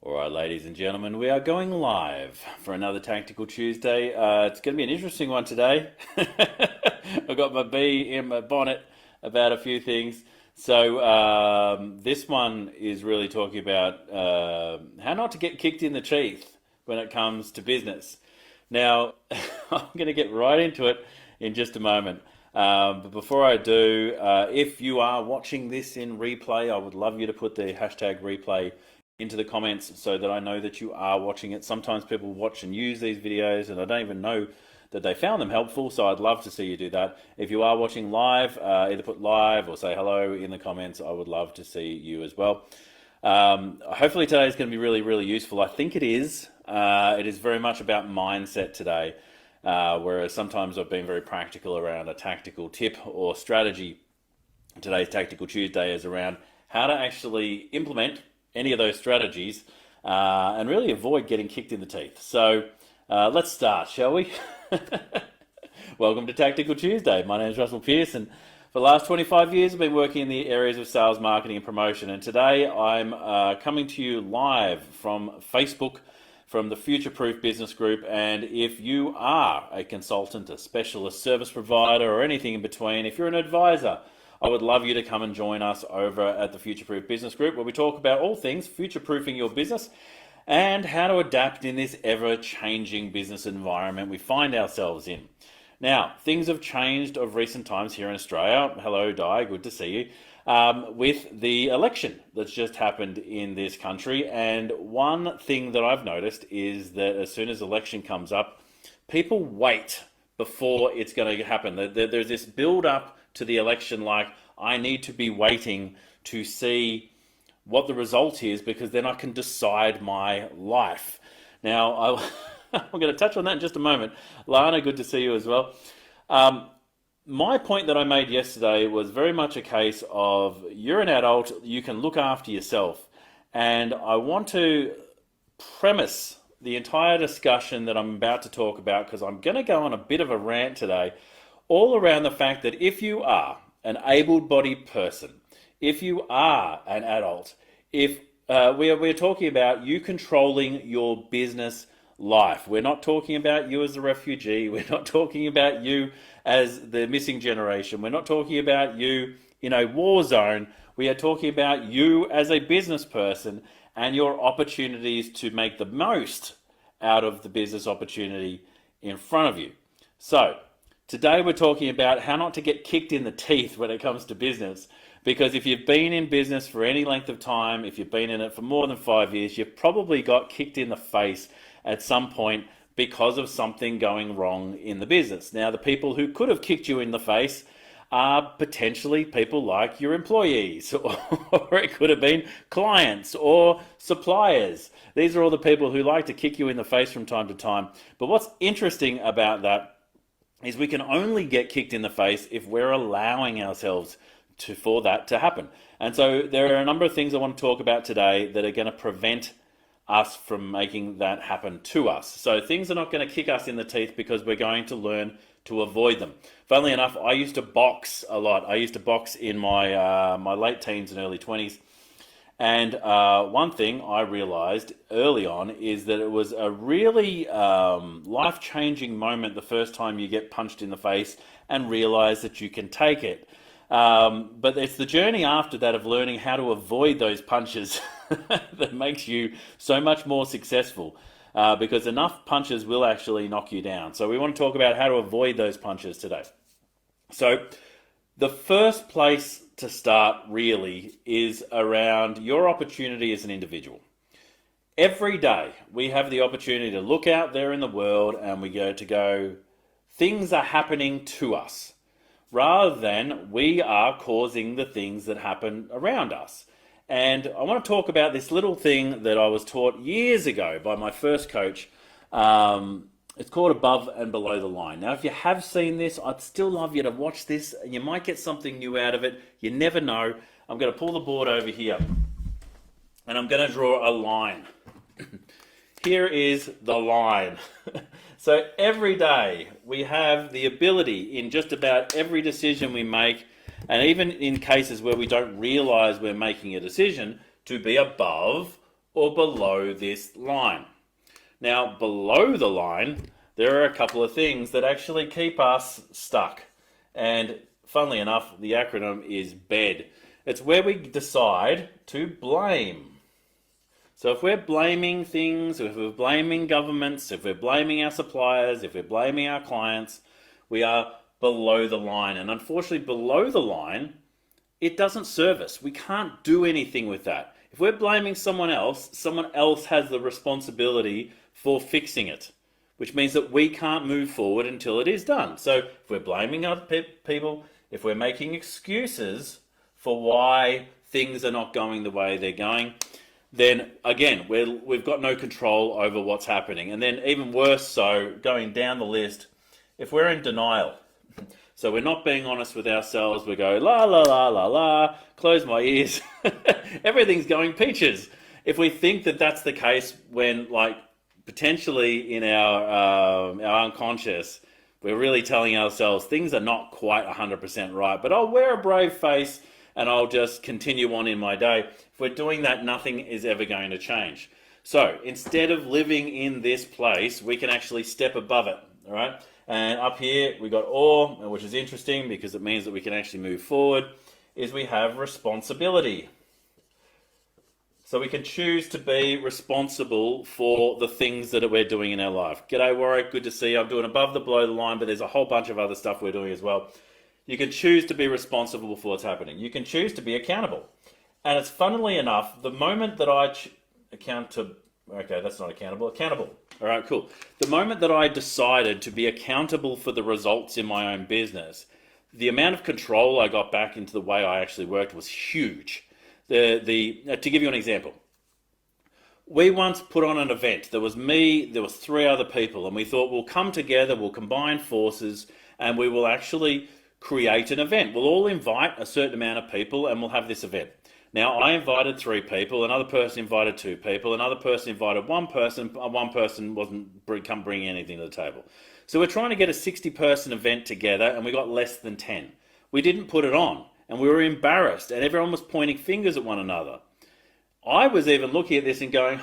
All right, ladies and gentlemen, we are going live for another Tactical Tuesday. It's going to be an interesting one today. I've got my bee in my bonnet about a few things. So this one is really talking about how not to get kicked in the teeth when it comes to business. Now, I'm going to get right into it in just a moment. But before I do, if you are watching this in replay, I would love you to put the hashtag replay into the comments so that I know that you are watching it. Sometimes people watch and use these videos and I don't even know that they found them helpful, so I'd love to see you do that. If you are watching live, either put live or say hello in the comments. I would love to see you as well. Hopefully today is going to be really, really useful. I think it is. It is very much about mindset today, whereas sometimes I've been very practical around a tactical tip or strategy. Today's Tactical Tuesday is around how to actually implement any of those strategies and really avoid getting kicked in the teeth. So let's start, shall we? Welcome to Tactical Tuesday. My name is Russell Pearson. For the last 25 years, I've been working in the areas of sales, marketing, and promotion. And today I'm coming to you live from Facebook, from the Future Proof Business Group. And if you are a consultant, a specialist service provider, or anything in between, if you're an advisor, I would love you to come and join us over at the Future Proof Business Group, where we talk about all things future-proofing your business and how to adapt in this ever-changing business environment we find ourselves in. Now, things have changed of recent times here in Australia. Hello, Di, good to see you. With the election that's just happened in this country. And one thing that I've noticed is that as soon as election comes up, people wait before it's going to happen. There's this build-up to the election, like I need to be waiting to see what the result is because then I can decide my life. Now, I'm going to touch on that in just a moment. Lana, good to see you as well. My point that I made yesterday was very much a case of you're an adult, you can look after yourself. And I want to premise the entire discussion that I'm about to talk about, because I'm going to go on a bit of a rant today, all around the fact that if you are an able-bodied person, if you are an adult, if we're talking about you controlling your business life. We're not talking about you as a refugee. We're not talking about you as the missing generation. We're not talking about you in a war zone. We are talking about you as a business person and your opportunities to make the most out of the business opportunity in front of you. So, today we're talking about how not to get kicked in the teeth when it comes to business. Because if you've been in business for any length of time, if you've been in it for more than 5 years, you've probably got kicked in the face at some point because of something going wrong in the business. Now, the people who could have kicked you in the face are potentially people like your employees, or it could have been clients or suppliers. These are all the people who like to kick you in the face from time to time. But what's interesting about that is we can only get kicked in the face if we're allowing ourselves for that to happen. And so there are a number of things I want to talk about today that are going to prevent us from making that happen to us. So things are not going to kick us in the teeth because we're going to learn to avoid them. Funnily enough, I used to box a lot. I used to box in my late teens and early 20s. And one thing I realized early on is that it was a really life-changing moment the first time you get punched in the face and realize that you can take it. But it's the journey after that of learning how to avoid those punches that makes you so much more successful, because enough punches will actually knock you down. So we want to talk about how to avoid those punches today. So the first place to start really is around your opportunity as an individual. Every day we have the opportunity to look out there in the world and we go, things are happening to us, rather than we are causing the things that happen around us. And I want to talk about this little thing that I was taught years ago by my first coach. It's called above and below the line. Now, if you have seen this, I'd still love you to watch this. You might get something new out of it. You never know. I'm going to pull the board over here and I'm going to draw a line. Here is the line. So every day we have the ability in just about every decision we make, and even in cases where we don't realize we're making a decision, to be above or below this line. Now, below the line, there are a couple of things that actually keep us stuck. And funnily enough, the acronym is BED. It's where we decide to blame. So if we're blaming things, if we're blaming governments, if we're blaming our suppliers, if we're blaming our clients, we are below the line. And unfortunately, below the line, it doesn't serve us. We can't do anything with that. If we're blaming someone else has the responsibility for fixing it, which means that we can't move forward until it is done. So if we're blaming other people, if we're making excuses for why things are not going the way they're going, then again, we've got no control over what's happening. And then even worse so, going down the list, if we're in denial, so we're not being honest with ourselves, we go la la la la la, close my ears, everything's going peaches. If we think that that's the case when, like, potentially in our unconscious, we're really telling ourselves things are not quite 100% right, but I'll wear a brave face and I'll just continue on in my day. If we're doing that, nothing is ever going to change. So instead of living in this place, we can actually step above it, all right? And up here, we got or, which is interesting because it means that we can actually move forward, is we have responsibility. So we can choose to be responsible for the things that we're doing in our life. G'day Warwick, good to see you. I'm doing above the below the line, but there's a whole bunch of other stuff we're doing as well. You can choose to be responsible for what's happening. You can choose to be accountable. And it's funnily enough, the moment that I okay, that's not accountable. Accountable. All right, cool. The moment that I decided to be accountable for the results in my own business, the amount of control I got back into the way I actually worked was huge. To give you an example, we once put on an event. There was me, there was 3 other people, and we thought we'll come together, we'll combine forces, and we will actually create an event. We'll all invite a certain amount of people, and we'll have this event. Now, I invited 3 people, another person invited 2 people, another person invited 1 person, one person wasn't bringing anything to the table. So we're trying to get a 60-person event together, and we got less than 10. We didn't put it on, and we were embarrassed, and everyone was pointing fingers at one another. I was even looking at this and going,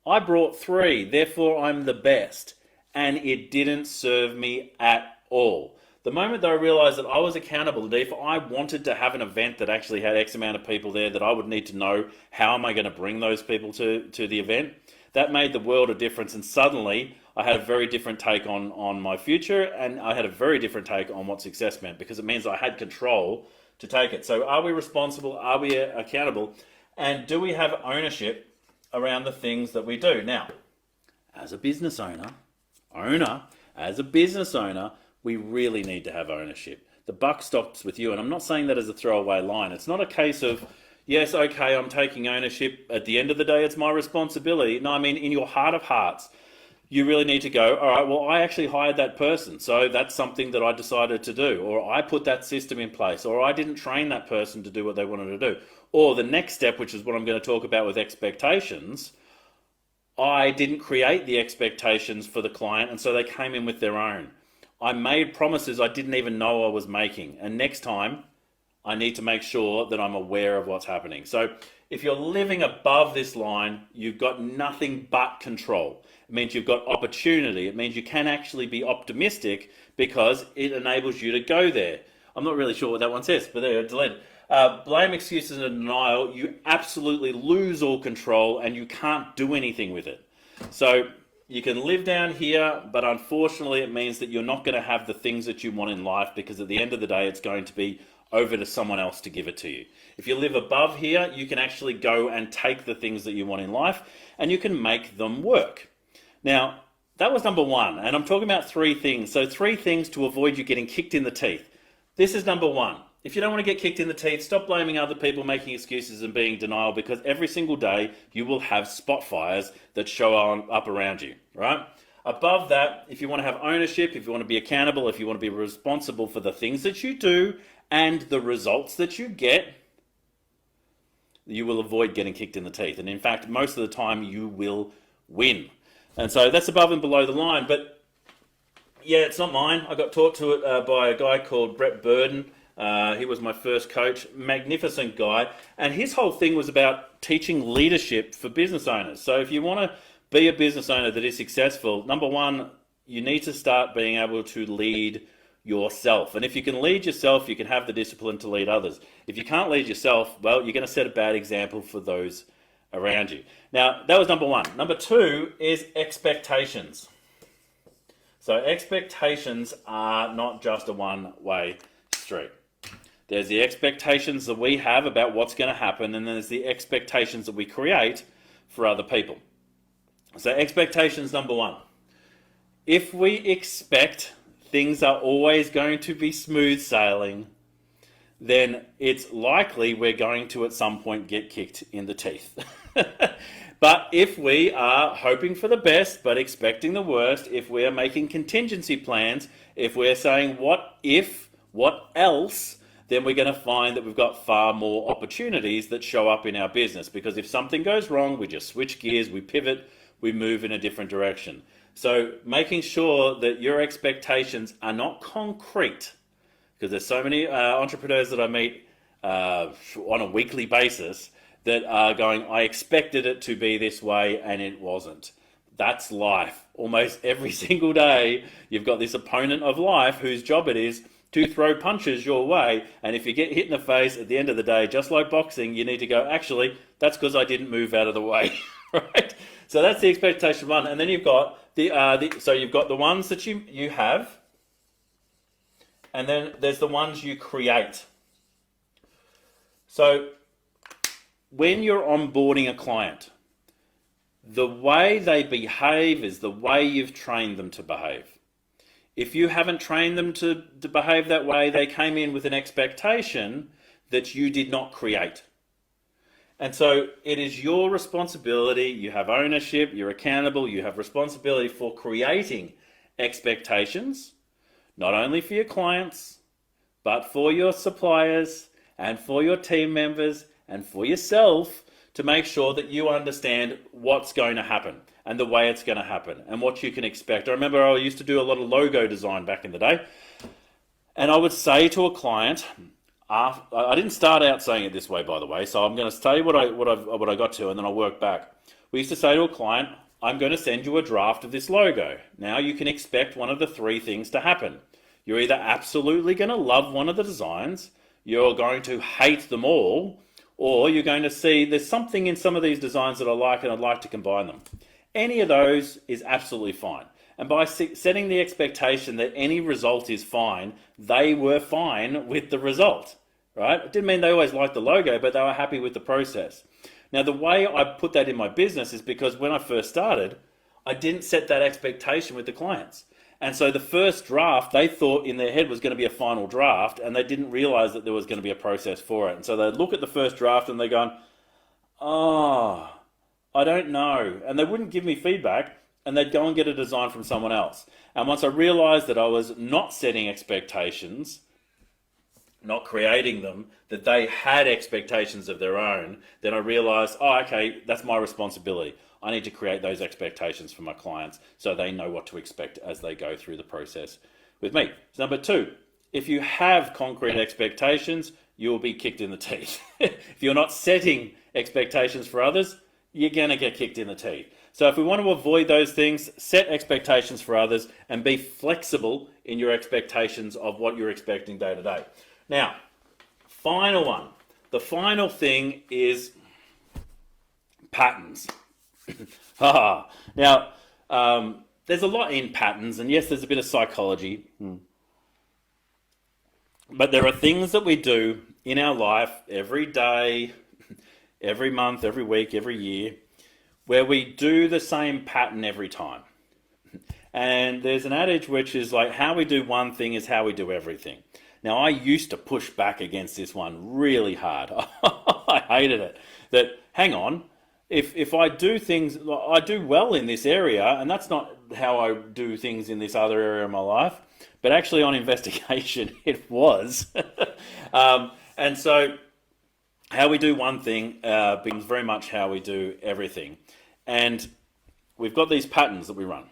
I brought 3, therefore I'm the best. And it didn't serve me at all. The moment that I realized that I was accountable, and if I wanted to have an event that actually had X amount of people there, that I would need to know how am I going to bring those people to the event, that made the world a difference. And suddenly I had a very different take on my future, and I had a very different take on what success meant, because it means I had control to take it. So are we responsible? Are we accountable? And do we have ownership around the things that we do? Now, as a business owner, we really need to have ownership. The buck stops with you. And I'm not saying that as a throwaway line. It's not a case of, yes, okay, I'm taking ownership. At the end of the day, it's my responsibility. No, I mean, in your heart of hearts, you really need to go, all right, well, I actually hired that person. So that's something that I decided to do. Or I put that system in place. Or I didn't train that person to do what they wanted to do. Or the next step, which is what I'm going to talk about with expectations, I didn't create the expectations for the client, and so they came in with their own. I made promises I didn't even know I was making. And next time, I need to make sure that I'm aware of what's happening. So if you're living above this line, you've got nothing but control. It means you've got opportunity. It means you can actually be optimistic because it enables you to go there. I'm not really sure what that one says, but there, delete. Blame, excuses, and denial. You absolutely lose all control and you can't do anything with it. So you can live down here, but unfortunately it means that you're not going to have the things that you want in life, because at the end of the day, it's going to be over to someone else to give it to you. If you live above here, you can actually go and take the things that you want in life and you can make them work. Now, that was number 1, and I'm talking about 3 things. So 3 things to avoid you getting kicked in the teeth. This is number 1. If you don't want to get kicked in the teeth, stop blaming other people, making excuses and being in denial, because every single day you will have spot fires that show up around you, right? Above that, if you want to have ownership, if you want to be accountable, if you want to be responsible for the things that you do and the results that you get, you will avoid getting kicked in the teeth. And in fact, most of the time you will win. And so that's above and below the line. But yeah, it's not mine. I got taught to it by a guy called Brett Burden. He was my first coach, magnificent guy. And his whole thing was about teaching leadership for business owners. So if you want to be a business owner that is successful, number one, you need to start being able to lead yourself. And if you can lead yourself, you can have the discipline to lead others. If you can't lead yourself, well, you're going to set a bad example for those around you. Now, that was number one. Number two is expectations. So expectations are not just a one-way street. There's the expectations that we have about what's going to happen, and then there's the expectations that we create for other people. So expectations number one. If we expect things are always going to be smooth sailing, then it's likely we're going to at some point get kicked in the teeth. But if we are hoping for the best but expecting the worst, if we're making contingency plans, if we're saying what if, what else, then we're going to find that we've got far more opportunities that show up in our business. Because if something goes wrong, we just switch gears, we pivot, we move in a different direction. So making sure that your expectations are not concrete, because there's so many entrepreneurs that I meet on a weekly basis that are going, I expected it to be this way and it wasn't. That's life. Almost every single day, you've got this opponent of life whose job it is to throw punches your way. And if you get hit in the face at the end of the day, just like boxing, you need to go, actually, that's because I didn't move out of the way, right? So that's the expectation one. And then you've got so you've got the ones that you have, and then there's the ones you create. So when you're onboarding a client, the way they behave is the way you've trained them to behave. If you haven't trained them to behave that way, they came in with an expectation that you did not create. And so it is your responsibility, you have ownership, you're accountable, you have responsibility for creating expectations, not only for your clients, but for your suppliers and for your team members and for yourself, to make sure that you understand what's going to happen and the way it's going to happen and what you can expect. I remember I used to do a lot of logo design back in the day, and I would say to a client, I didn't start out saying it this way, by the way, so I'm going to tell you what I got to, and then I'll work back. We used to say to a client, I'm going to send you a draft of this logo. Now you can expect one of the three things to happen. You're either absolutely going to love one of the designs, you're going to hate them all, or you're going to see there's something in some of these designs that I like and I'd like to combine them. Any of those is absolutely fine. And by setting the expectation that any result is fine, they were fine with the result, right? It didn't mean they always liked the logo, but they were happy with the process. Now, the way I put that in my business is because when I first started, I didn't set that expectation with the clients. And so the first draft, they thought in their head was going to be a final draft, and they didn't realize that there was going to be a process for it. And so they'd look at the first draft and they're going, oh, I don't know. And they wouldn't give me feedback, and they'd go and get a design from someone else. And once I realized that I was not setting expectations, not creating them, that they had expectations of their own, then I realized, oh, okay, that's my responsibility. I need to create those expectations for my clients so they know what to expect as they go through the process with me. So number two, if you have concrete expectations, you'll be kicked in the teeth. If you're not setting expectations for others, you're going to get kicked in the teeth. So if we want to avoid those things, set expectations for others and be flexible in your expectations of what you're expecting day to day. Now, final one. The final thing is patterns. Now, there's a lot in patterns, and yes, there's a bit of psychology. But there are things that we do in our life every day, every month, every week, every year, where we do the same pattern every time. And there's an adage which is like, how we do one thing is how we do everything. Now, I used to push back against this one really hard. I hated it. That, hang on, if I do things, I do well in this area, and that's not how I do things in this other area of my life, but actually on investigation, it was. And so how we do one thing becomes very much how we do everything. And we've got these patterns that we run.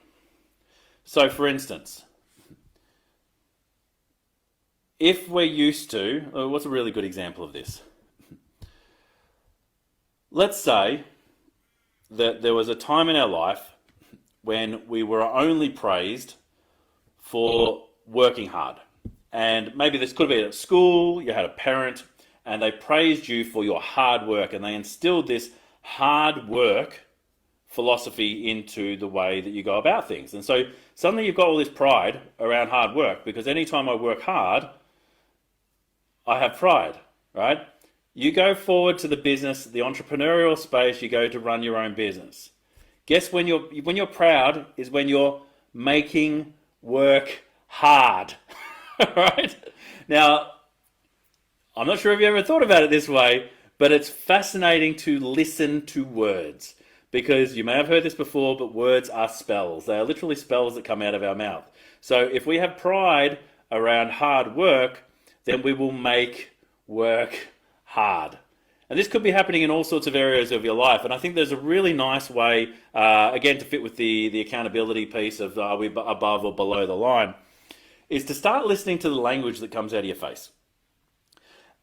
So for instance, if we're used to, what's a really good example of this? Let's say that there was a time in our life when we were only praised for working hard. And maybe this could be at school, you had a parent, and they praised you for your hard work, and they instilled this hard work philosophy into the way that you go about things. And so suddenly you've got all this pride around hard work, because anytime I work hard, I have pride, right? You go forward to the business, the entrepreneurial space, you go to run your own business. Guess when you're proud is when you're making work hard, right? Now, I'm not sure if you ever thought about it this way, but it's fascinating to listen to words, because you may have heard this before, but words are spells. They are literally spells that come out of our mouth. So if we have pride around hard work, then we will make work hard. And this could be happening in all sorts of areas of your life. And I think there's a really nice way, again, to fit with the accountability piece of are we above or below the line, is to start listening to the language that comes out of your face.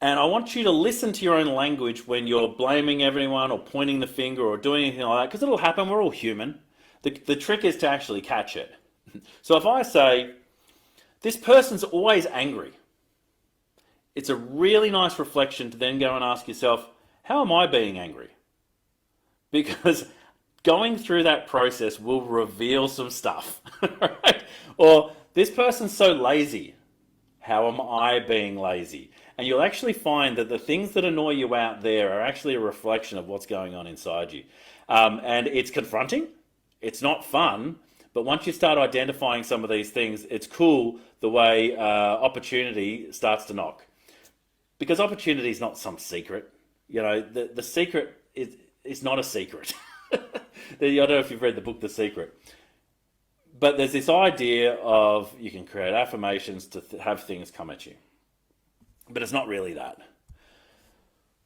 And I want you to listen to your own language when you're blaming everyone or pointing the finger or doing anything like that, because it'll happen. We're all human. The trick is to actually catch it. So if I say, this person's always angry, it's a really nice reflection to then go and ask yourself, how am I being angry? Because going through that process will reveal some stuff, right? Or this person's so lazy. How am I being lazy? And you'll actually find that the things that annoy you out there are actually a reflection of what's going on inside you. And it's confronting. It's not fun. But once you start identifying some of these things, it's cool the way opportunity starts to knock. Because opportunity is not some secret. You know, the secret is not a secret. I don't know if you've read the book The Secret. But there's this idea of you can create affirmations to have things come at you. But it's not really that.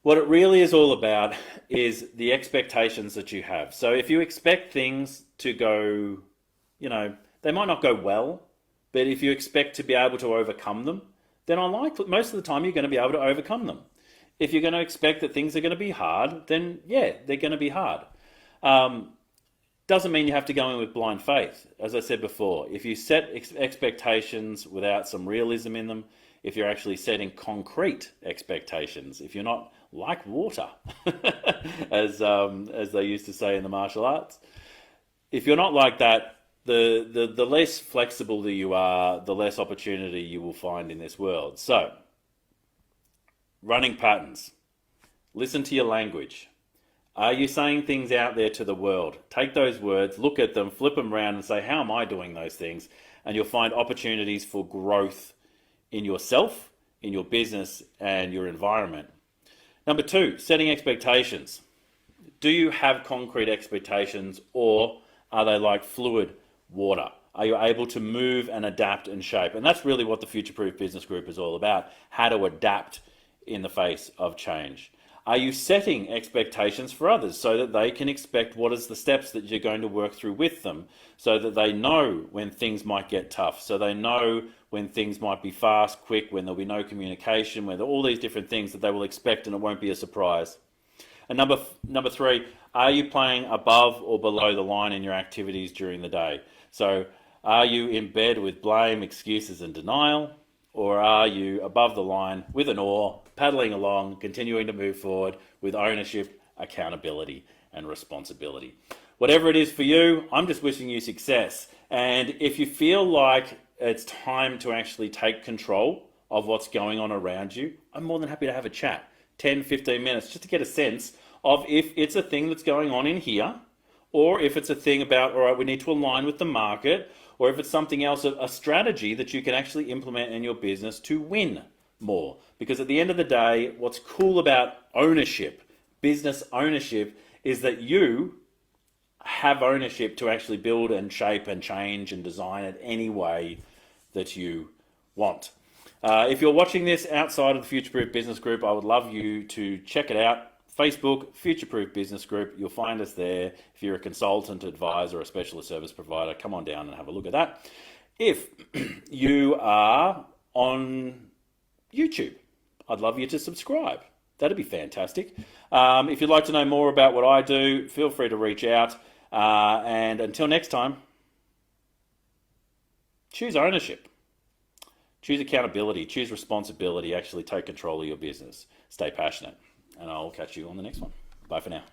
What it really is all about is the expectations that you have. So if you expect things to go, you know, they might not go well, but if you expect to be able to overcome them, then most of the time you're going to be able to overcome them. If you're going to expect that things are going to be hard, then yeah, they're going to be hard. Doesn't mean you have to go in with blind faith. As I said before, if you set expectations without some realism in them, if you're actually setting concrete expectations, if you're not like water, as they used to say in the martial arts, if you're not like that, the less flexible that you are, the less opportunity you will find in this world. So, running patterns. Listen to your language. Are you saying things out there to the world? Take those words, look at them, flip them around and say, how am I doing those things? And you'll find opportunities for growth in yourself, in your business, and your environment. Number 2, setting expectations. Do you have concrete expectations, or are they like fluid water? Are you able to move and adapt and shape? And that's really what the Future Proof Business Group is all about, how to adapt in the face of change. Are you setting expectations for others so that they can expect what is the steps that you're going to work through with them, so that they know when things might get tough, so they know when things might be fast, quick, when there'll be no communication, when there are all these different things that they will expect and it won't be a surprise. And number 3, are you playing above or below the line in your activities during the day? So are you in bed with blame, excuses and denial? Or are you above the line with an oar, paddling along, continuing to move forward with ownership, accountability, and responsibility? Whatever it is for you, I'm just wishing you success. And if you feel like it's time to actually take control of what's going on around you, I'm more than happy to have a chat. 10, 15 minutes, just to get a sense of if it's a thing that's going on in here, or if it's a thing about, all right, we need to align with the market, or if it's something else, a strategy that you can actually implement in your business to win more. Because at the end of the day, what's cool about ownership, business ownership, is that you have ownership to actually build and shape and change and design it any way that you want. If you're watching this outside of the Future Proof Business Group, I would love you to check it out. Facebook, Future Proof Business Group. You'll find us there. If you're a consultant, advisor, or a specialist service provider, come on down and have a look at that. If you are on YouTube. I'd love you to subscribe. That'd be fantastic. If you'd like to know more about what I do, feel free to reach out. And until next time, choose ownership, choose accountability, choose responsibility, actually take control of your business. Stay passionate. And I'll catch you on the next one. Bye for now.